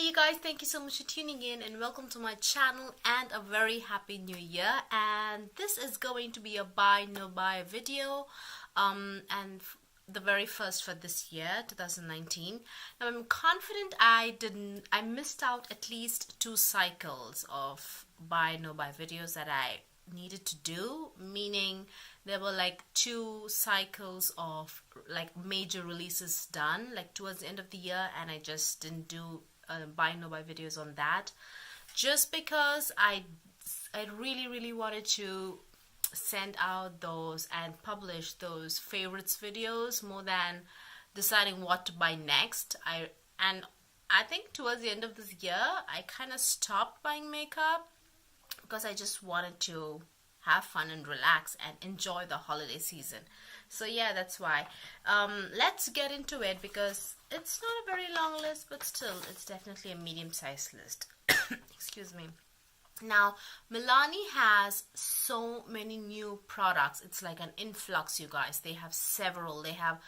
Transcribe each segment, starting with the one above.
you guys, thank you so much for tuning in and welcome to my channel and a very happy new year. And this is going to be a buy no buy video and the very first for this year 2019. Now I'm confident I missed out at least 2 cycles of buy no buy videos that I needed to do, meaning there were like 2 cycles of like major releases done like towards the end of the year, and I just didn't do buy no buy videos on that just because I really wanted to send out those and publish those favorites videos more than deciding what to buy next. I think towards the end of this year I kind of stopped buying makeup because I just wanted to have fun and relax and enjoy the holiday season. So yeah, that's why. Let's get into it because it's not a very long list, but still it's definitely a medium-sized list. Excuse me. Now, Milani has so many new products. It's like an influx, you guys. They have several. They have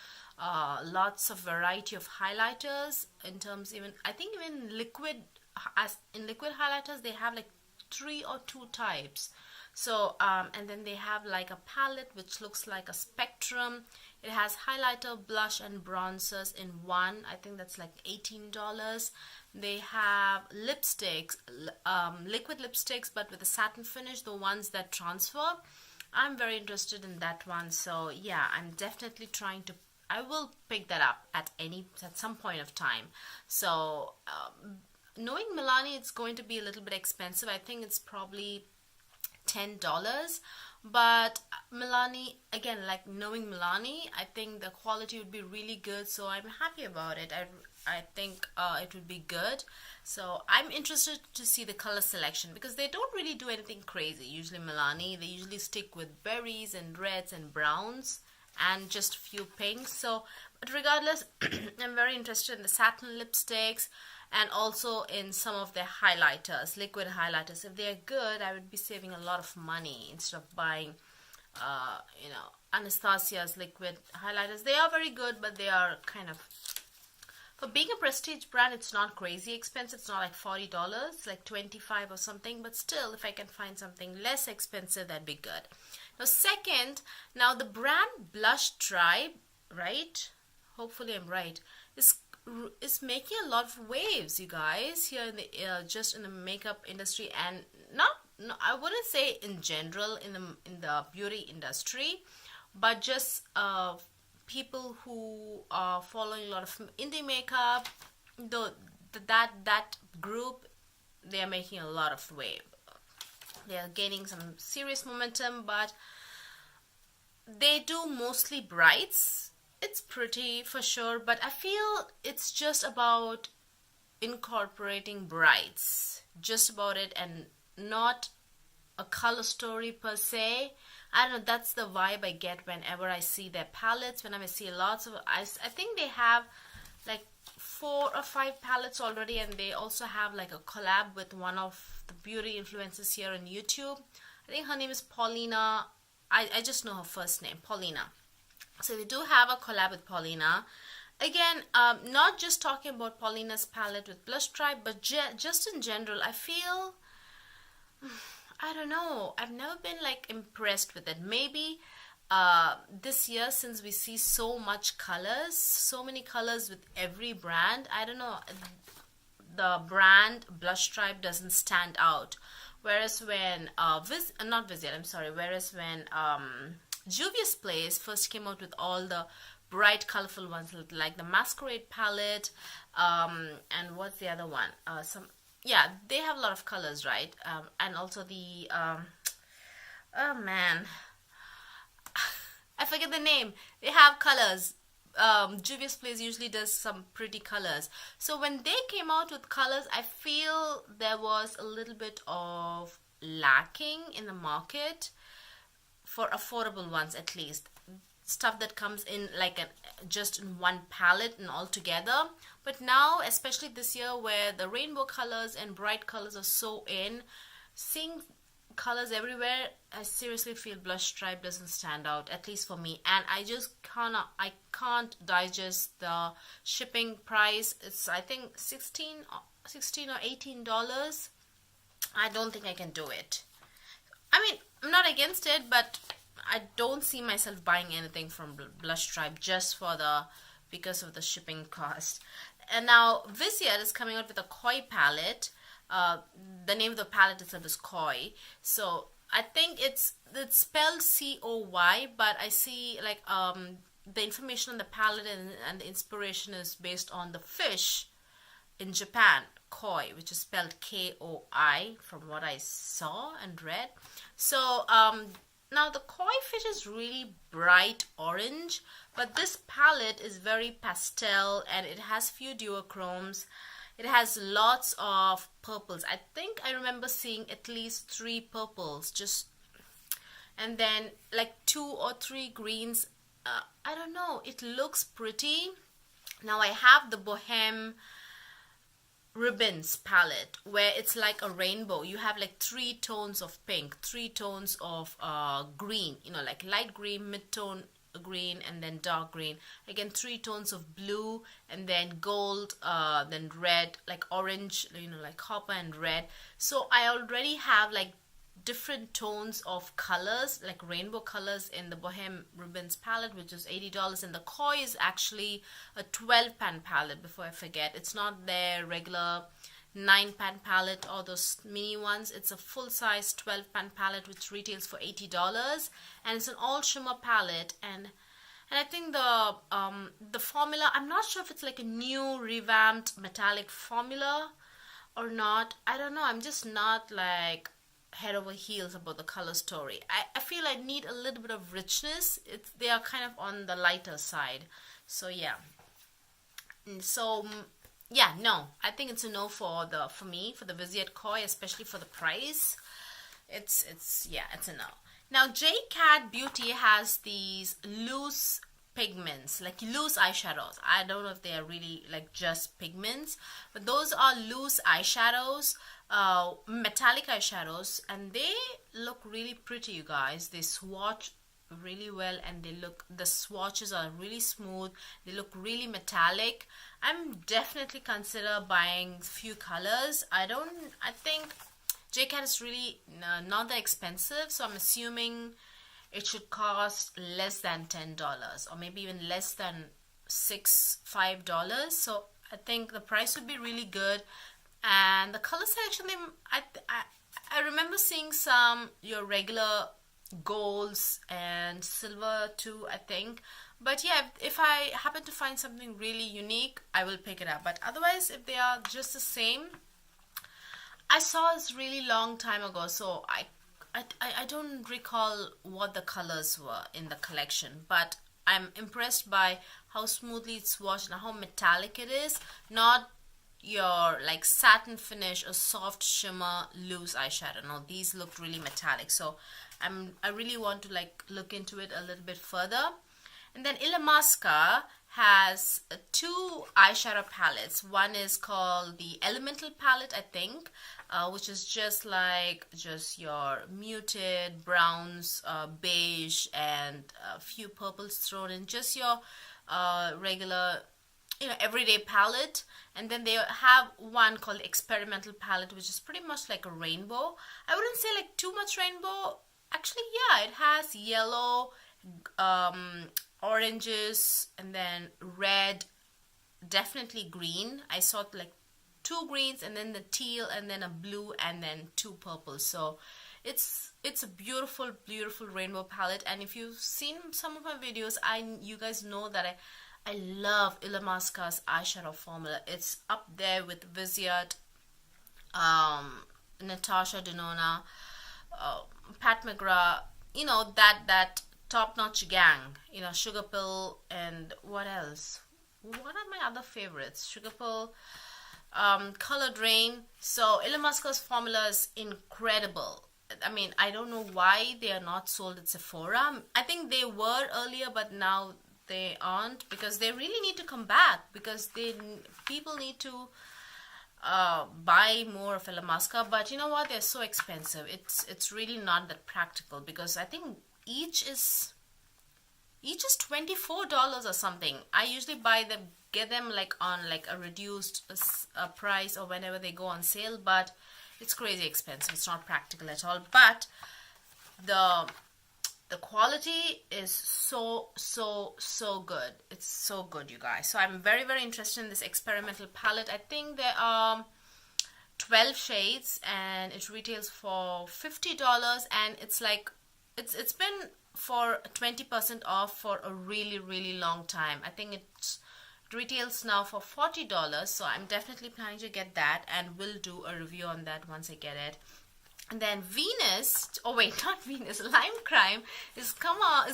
lots of variety of highlighters in terms even, I think even liquid, as in liquid highlighters, they have like 3 or 2 types. So and then they have like a palette which looks like a spectrum. It has highlighter, blush and bronzers in one. I think that's like $18. They have lipsticks, liquid lipsticks but with a satin finish, the ones that transfer. I'm very interested in that one, so yeah, I'm definitely trying to, I will pick that up at some point of time. So knowing Milani, it's going to be a little bit expensive. I think it's probably $10, but Milani, again, like knowing Milani, I think the quality would be really good, so I'm happy about it. I think it would be good. So I'm interested to see the color selection because they don't really do anything crazy. Usually Milani, they usually stick with berries and reds and browns and just a few pinks. So, but regardless, I'm very interested in the satin lipsticks and also in some of their highlighters, liquid highlighters. If they're good, I would be saving a lot of money instead of buying, Anastasia's liquid highlighters. They are very good, but they are kind of, for being a prestige brand, it's not crazy expensive. It's not like $40, like $25 or something, but still, if I can find something less expensive, that'd be good. Now, second, now the brand Blush Tribe, right? Hopefully I'm right, is making a lot of waves, you guys, here in the just in the makeup industry, and I wouldn't say in general in the beauty industry, but just people who are following a lot of indie makeup, that group, they are making a lot of wave. They are gaining some serious momentum, but they do mostly brights. It's pretty for sure, but I feel it's just about incorporating brights, just about it, and not a color story per se. I don't know, that's the vibe I get whenever I see their palettes, whenever I see lots of, I think they have like 4 or 5 palettes already, and they also have like a collab with one of the beauty influencers here on YouTube. I think her name is Paulina. I just know her first name, Paulina. So they do have a collab with Paulina. Again, not just talking about Paulina's palette with Blush Tribe, but just in general, I feel, I don't know, I've never been like impressed with it. Maybe this year, since we see so much colors, so many colors with every brand, I don't know, the brand Blush Tribe doesn't stand out. Whereas when whereas when Juvia's Place first came out with all the bright colorful ones, like the Masquerade palette, and what's the other one, they have a lot of colors, right? And also the oh man, I forget the name. They have colors. Juvia's Place usually does some pretty colors. So when they came out with colors, I feel there was a little bit of lacking in the market for affordable ones, at least. Stuff that comes in like just in one palette and all together. But now, especially this year where the rainbow colors and bright colors are so in, seeing colors everywhere, I seriously feel Blush Stripe doesn't stand out, at least for me. And I just I can't digest the shipping price. It's, I think, $16 or $18. I don't think I can do it. I mean, I'm not against it, but I don't see myself buying anything from Blush Stripe just for because of the shipping cost. And now Viseart is coming out with a Koi palette. The name of the palette itself is Koi. So I think it's spelled COY, but I see like the information on the palette and the inspiration is based on the fish in Japan, Koi, which is spelled KOI from what I saw and read. So now the Koi fish is really bright orange, but this palette is very pastel and it has few duochromes. It has lots of purples. I think I remember seeing at least 3 purples, and then like 2 or 3 greens. I don't know. It looks pretty. Now I have the Bohème Ribbons palette where it's like a rainbow. You have like 3 tones of pink, 3 tones of green, you know, like light green, mid-tone green, and then dark green. Again, 3 tones of blue, and then gold, then red, like orange, you know, like copper and red. So I already have like different tones of colors, like rainbow colors, in the Bohème Ribbons palette, which is $80. And the Koi is actually a 12-pan palette, before I forget. It's not their regular 9-pan palette or those mini ones. It's a full-size 12-pan palette which retails for $80, and it's an all shimmer palette. And I think the formula, I'm not sure if it's like a new revamped metallic formula or not. I don't know. I'm just not like head over heels about the color story. I feel I need a little bit of richness. They are kind of on the lighter side. So yeah. So yeah, no, I think it's a no for me for the Viseart Koi, especially for the price. It's a no. Now JCat Beauty has these loose pigments, like loose eyeshadows. I don't know if they are really like just pigments, but those are loose eyeshadows, metallic eyeshadows, and they look really pretty, you guys. They swatch really well, and the swatches are really smooth. They look really metallic. I'm definitely consider buying few colors. I think JCat is really not that expensive, so I'm assuming it should cost less than $10, or maybe even less than $5. So I think the price would be really good. And the color selection, I remember seeing some your regular golds and silver too, I think. But yeah, if I happen to find something really unique, I will pick it up. But otherwise, if they are just the same, I saw this really long time ago, so I don't recall what the colors were in the collection, but I'm impressed by how smoothly it's swatched and how metallic it is. Not your like satin finish or soft shimmer loose eyeshadow. No, these look really metallic, so I really want to like look into it a little bit further. And then Illamasqua has 2 eyeshadow palettes. One is called the Elemental palette, I think, which is just your muted browns, beige, and a few purples thrown in, just your regular, you know, everyday palette. And then they have one called Experimental palette, which is pretty much like a rainbow. I wouldn't say like too much rainbow. Actually, yeah, it has yellow, oranges, and then red, definitely green. I saw like 2 greens, and then the teal, and then a blue, and then 2 purples. So it's a beautiful rainbow palette. And if you've seen some of my videos, you guys know that I love Illamasqua's eyeshadow formula. It's up there with Viseart, Natasha Denona, Pat McGrath, you know, that top-notch gang, you know, Sugar Pill, and what else? What are my other favorites? Sugar Pill, Colored Rain. So Illamasqua's formula is incredible. I mean, I don't know why they are not sold at Sephora. I think they were earlier, but now they aren't, because they really need to come back, because people need to buy more of a La Masca, but you know what, they're so expensive. It's really not that practical, because I think each is $24 or something. I usually buy them, get them like on like a reduced price or whenever they go on sale, but it's crazy expensive. It's not practical at all. But the quality is so good. It's so good, you guys. So I'm very interested in this experimental palette. I think there are 12 shades and it retails for $50, and it's like it's been for 20% off for a really long time. I think it retails now for $40, so I'm definitely planning to get that, and will do a review on that once I get it. And then Venus, oh wait, not Venus, Lime Crime is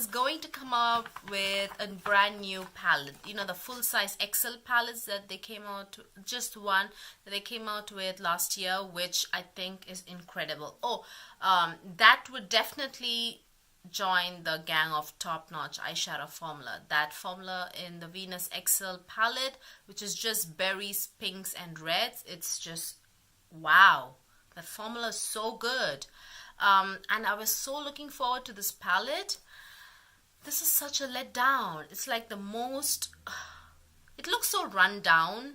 going to come up with a brand new palette. You know, the full size XL palettes that they came out, just one that they came out with last year, which I think is incredible. Oh, that would definitely join the gang of top-notch eyeshadow formula. That formula in the Venus XL palette, which is just berries, pinks and reds, it's just wow. That formula is so good. And I was so looking forward to this palette. This is such a letdown. It's like the most, it looks so run down,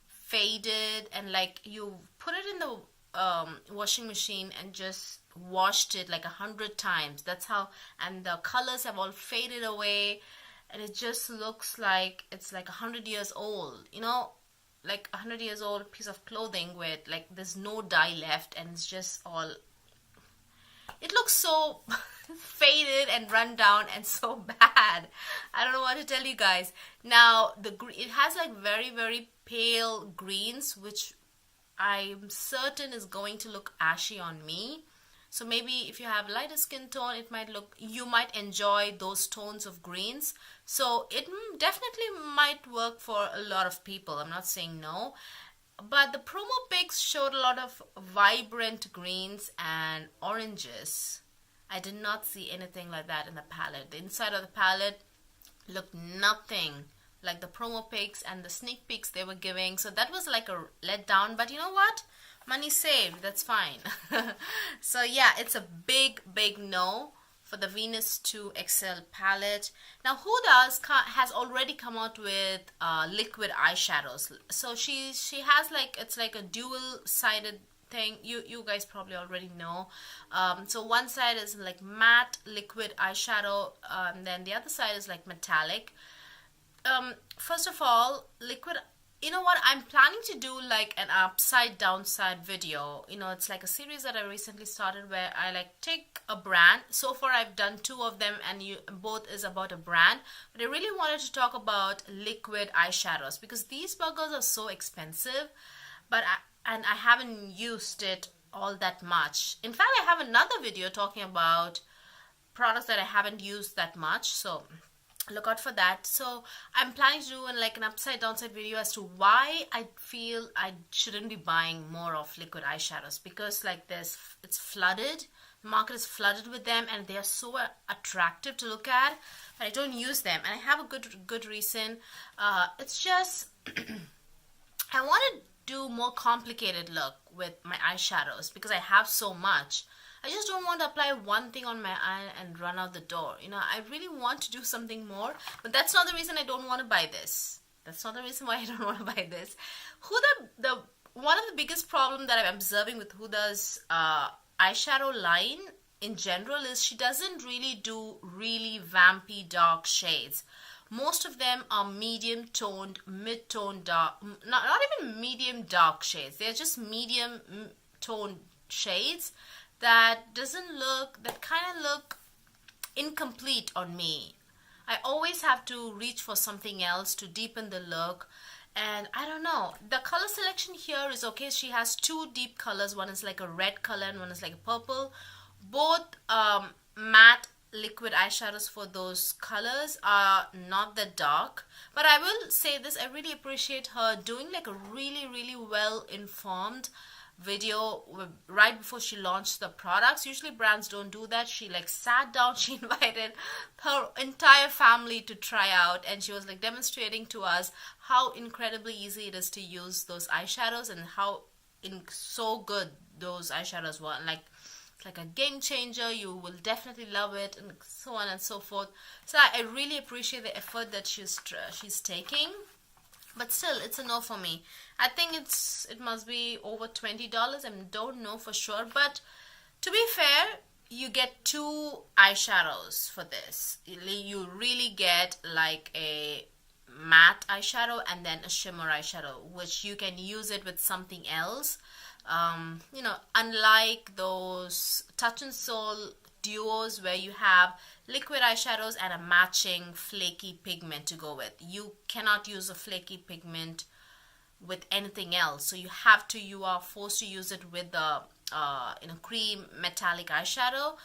faded, and like you put it in the washing machine and just washed it like 100 times. That's how, and the colors have all faded away, and it just looks like it's like 100 years old, you know, like 100 years old piece of clothing with like there's no dye left, and it's just all, it looks so faded and run down and so bad. I don't know what to tell you guys. Now it has like very pale greens, which I'm certain is going to look ashy on me. So maybe if you have lighter skin tone, it might look, you might enjoy those tones of greens. So it definitely might work for a lot of people. I'm not saying no. But the promo pics showed a lot of vibrant greens and oranges. I did not see anything like that in the palette. The inside of the palette looked nothing like the promo pics and the sneak peeks they were giving. So that was like a letdown. But you know what? Money saved, that's fine. So yeah, it's a big no for the Venus 2 XL palette. Now Huda has already come out with liquid eyeshadows. So she has like, it's like a dual sided thing. You guys probably already know. So one side is like matte liquid eyeshadow, and then the other side is like metallic. First of all, liquid, you know what, I'm planning to do like an upside downside video. You know, it's like a series that I recently started where I like take a brand. So far I've done 2 of them, and both is about a brand, but I really wanted to talk about liquid eyeshadows because these buggers are so expensive, but I haven't used it all that much. In fact, I have another video talking about products that I haven't used that much, so look out for that. So I'm planning to do like an upside downside video as to why I feel I shouldn't be buying more of liquid eyeshadows, because like it's flooded, the market is flooded with them, and they are so attractive to look at, but I don't use them, and I have a good reason. It's just I want to do more complicated look with my eyeshadows because I have so much. I just don't want to apply one thing on my eye and run out the door. You know, I really want to do something more, but that's not the reason I don't want to buy this. That's not the reason why I don't want to buy this. Huda, one of the biggest problem that I'm observing with Huda's eyeshadow line in general is she doesn't really do really vampy dark shades. Most of them are medium toned, mid-toned dark, not even medium dark shades. They're just medium toned shades that kind of look incomplete on me. I always have to reach for something else to deepen the look, and I don't know. The color selection here is okay. She has 2 deep colors. One is like a red color and one is like a purple. Both matte liquid eyeshadows for those colors are not that dark, but I will say this, I really appreciate her doing like a really well informed video right before she launched the products. Usually brands don't do that. She like sat down, she invited her entire family to try out, and she was like demonstrating to us how incredibly easy it is to use those eyeshadows, and how so good those eyeshadows were. Like, it's like a game changer. You will definitely love it, and so on and so forth. So I really appreciate the effort that she's taking. But still, it's a no for me. I think it must be over $20. I don't know for sure, but to be fair, you get 2 eyeshadows for this. You really get like a matte eyeshadow and then a shimmer eyeshadow, which you can use it with something else. You know, unlike those Touch and Soul duos where you have liquid eyeshadows and a matching flaky pigment to go with. You cannot use a flaky pigment with anything else, so you are forced to use it with the cream metallic eyeshadow.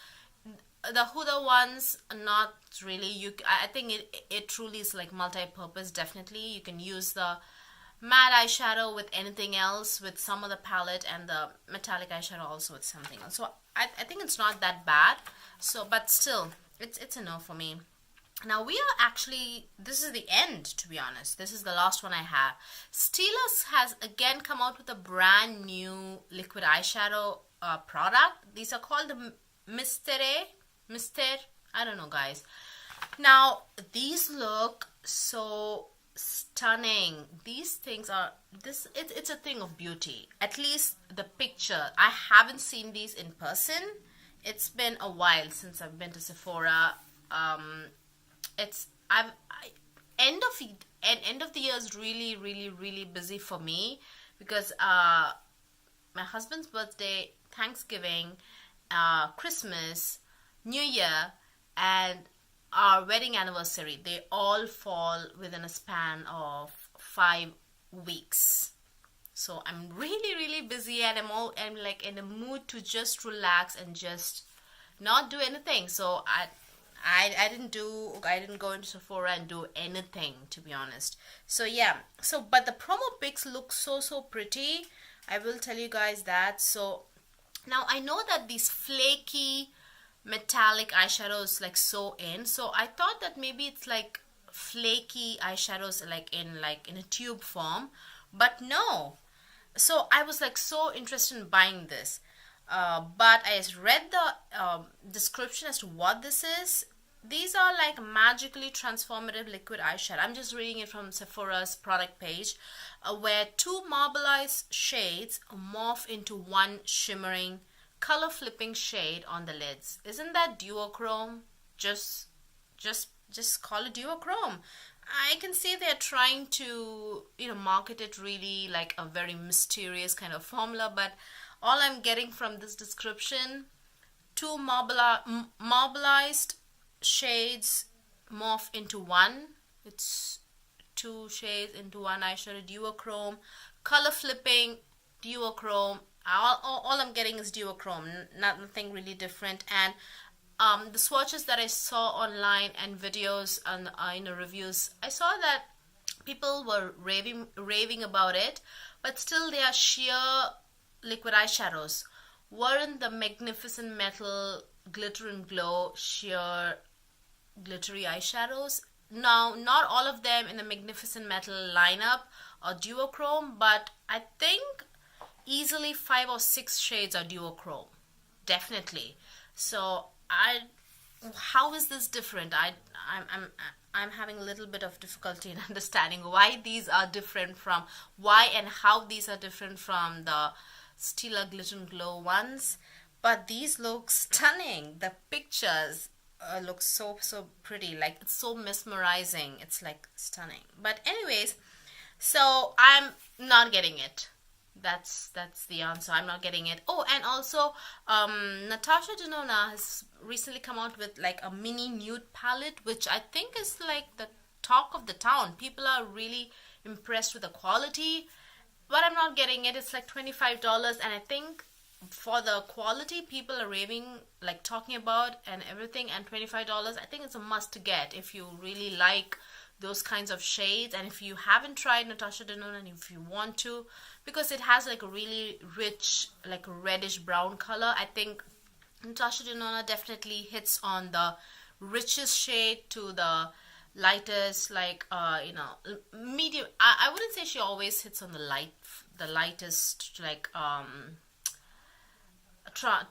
The Huda ones, not really. I think it truly is like multi-purpose. Definitely you can use the matte eyeshadow with anything else, with some of the palette, and the metallic eyeshadow also with something else. So I think it's not that bad. So, but still, it's a no for me. Now we are actually, this is the end, to be honest. This is the last one I have. Stylus has again come out with a brand new liquid eyeshadow product. These are called the Mister, I don't know, guys. Now these look so stunning. These things are, it's a thing of beauty. At least the picture. I haven't seen these in person. It's been a while since I've been to Sephora. End of the year is really busy for me, because my husband's birthday, Thanksgiving, Christmas, New Year, and our wedding anniversary, they all fall within a span of 5 weeks. So I'm really busy, and I'm like in a mood to just relax and just not do anything. So I didn't go into Sephora and do anything, to be honest. So yeah, but the promo pics look so pretty. I will tell you guys that. So now I know that these flaky metallic eyeshadows like so in. So I thought that maybe it's like flaky eyeshadows like in a tube form, but no. So I was like so interested in buying this. But I read the description as to what this is. These are like magically transformative liquid eyeshadow. I'm just reading it from Sephora's product page, where 2 marbleized shades morph into one shimmering, color flipping shade on the lids. Isn't that duochrome? Just call it duochrome. I can see they're trying to, market it really like a very mysterious kind of formula, but all I'm getting from this description, 2 marbleized shades morph into one. It's 2 shades into one eyeshadow, duochrome, color flipping, duochrome. All I'm getting is duochrome, nothing really different. And the swatches that I saw online and videos and reviews, I saw that people were raving about it, but still they are sheer liquid eyeshadows. Weren't the Magnificent Metal Glitter and Glow sheer glittery eyeshadows? Now, not all of them in the Magnificent Metal lineup are duochrome, but I think easily 5 or 6 shades are duochrome, definitely. So how is this different? I'm having a little bit of difficulty in understanding why these are different from how these are different from the Stila Glitter and Glow ones. But these look stunning. The pictures look so pretty. Like, it's so mesmerizing. It's like stunning. But anyways, so I'm not getting it. That's the answer. I'm not getting it. Oh, and also Natasha Denona has recently come out with like a mini nude palette, which I think is like the talk of the town. People are really impressed with the quality, but I'm not getting it. It's like $25, and I think for the quality people are raving, like talking about and everything, and $25, I think it's a must to get if you really like those kinds of shades. And if you haven't tried Natasha Denona, and if you want to, because it has like a really rich, like a reddish brown color, I think Natasha Denona definitely hits on the richest shade to the lightest, like you know, medium. I wouldn't say she always hits on the lightest, like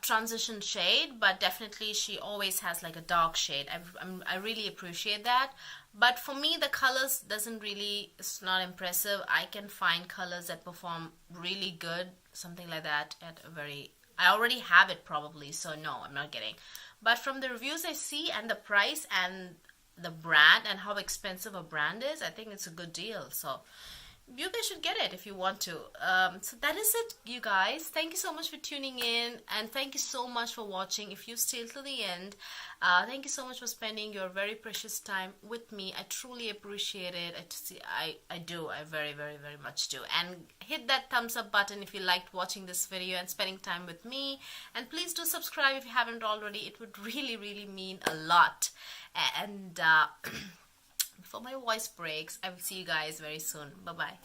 transition shade, but definitely she always has like a dark shade. I really appreciate that. But for me, the colors doesn't really, it's not impressive. I can find colors that perform really good, something like that at a very, I already have it probably, so no, I'm not getting. But from the reviews I see and the price and the brand and how expensive a brand is, I think it's a good deal. So you guys should get it if you want to. So that is it, you guys. Thank you so much for tuning in, and thank you so much for watching. If you stayed till the end, thank you so much for spending your very precious time with me. I truly appreciate it. I do. I very, very, very much do. And hit that thumbs up button if you liked watching this video and spending time with me. And please do subscribe if you haven't already. It would really, really mean a lot. And before my voice breaks, I will see you guys very soon. Bye bye.